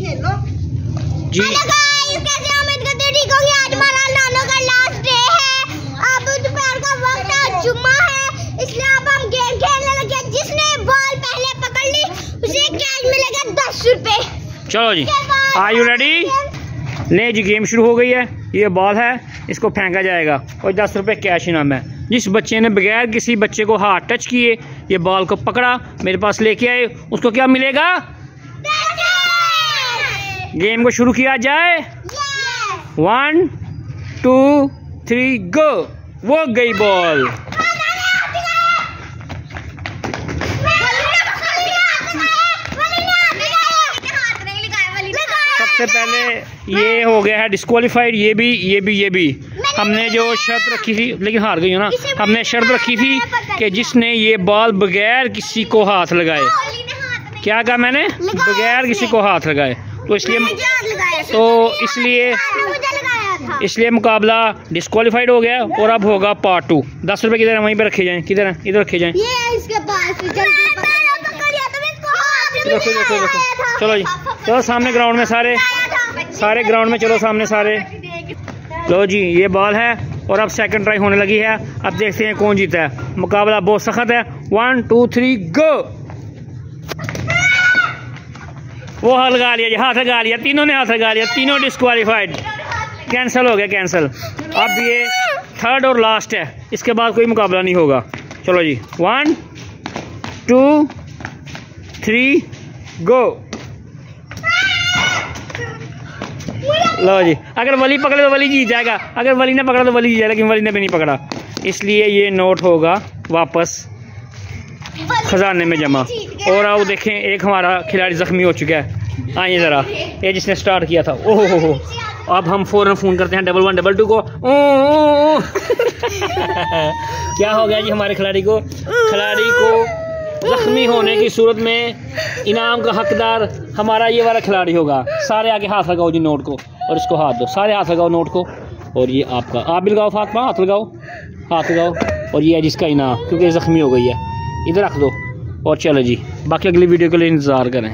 जी कैसे उम्मीद करते हैं ठीक होंगे। आज हमारा नानो का लास्ट डे है। अब दोपहर का वक्त है, जुम्मा है, इसलिए अब हम गेम खेलने लगे। जिसने बॉल पहले पकड़ ली उसे कैश मिलेगा 10 रुपए। चलो जी, आर यू रेडी? नहीं जी, गेम शुरू हो गई है। ये बॉल है, इसको फेंका जाएगा और 10 रुपए कैश इनाम है। जिस बच्चे ने बगैर किसी बच्चे को हाथ टच किए ये बॉल को पकड़ा, मेरे पास लेके आए, उसको क्या मिलेगा? गेम को शुरू किया जाए। 1 2 3 गो। वो गई बॉल। सबसे पहले ये हो गया है डिस्क्वालीफाइड। ये भी हमने जो शर्त रखी थी, लेकिन हार गई हो ना। हमने शर्त रखी थी कि जिसने ये बॉल बगैर किसी को हाथ लगाए, क्या कहा मैंने? बगैर किसी को हाथ लगाए, तो इसलिए मुकाबला डिस्क्वालीफाइड हो गया। और अब होगा पार्ट 2। 10 रुपए किधर है? वहीं पे रखे जाएं। किधर है? इधर रखे जाएं। देखो। चलो जी, चलो सामने ग्राउंड में, सारे ग्राउंड में चलो सामने सारे। लो जी, ये बॉल है और अब सेकंड ट्राई होने लगी है। अब देखते हैं कौन जीता है। मुकाबला बहुत सख्त है। 1 2 3 गो। वो हाथ लगा लिया जी, हाथ लगा लिया, तीनों ने हाथ लगा लिया, तीनों डिस्क्वालीफाइड, कैंसिल हो गया, कैंसिल। अब ये थर्ड और लास्ट है, इसके बाद कोई मुकाबला नहीं होगा। चलो जी, 1 2 3 गो। लो जी, अगर वली पकड़े तो वली जीत जाएगा, अगर वली ने पकड़ा तो वली जीत जाएगा, लेकिन वली ने भी नहीं पकड़ा, इसलिए ये नोट होगा वापस खजाने में जमा। और आओ देखें, एक हमारा खिलाड़ी जख्मी हो चुका है। आइए ज़रा, ये जिसने स्टार्ट किया था। ओह हो। अब हम फ़ौरन फ़ोन करते हैं 1112 को। क्या हो गया जी हमारे खिलाड़ी को? जख्मी होने की सूरत में इनाम का हकदार हमारा ये वाला खिलाड़ी होगा। सारे आगे हाथ लगाओ जी नोट को, और इसको हाथ दो। सारे हाथ लगाओ नोट को, और ये आपका। आप भी लगाओ फातिमा, हाथ लगाओ। और ये है जिसका इनाम, क्योंकि जख्मी हो गई है। इधर रख दो। और चलो जी, बाकी अगली वीडियो के लिए इंतज़ार करें।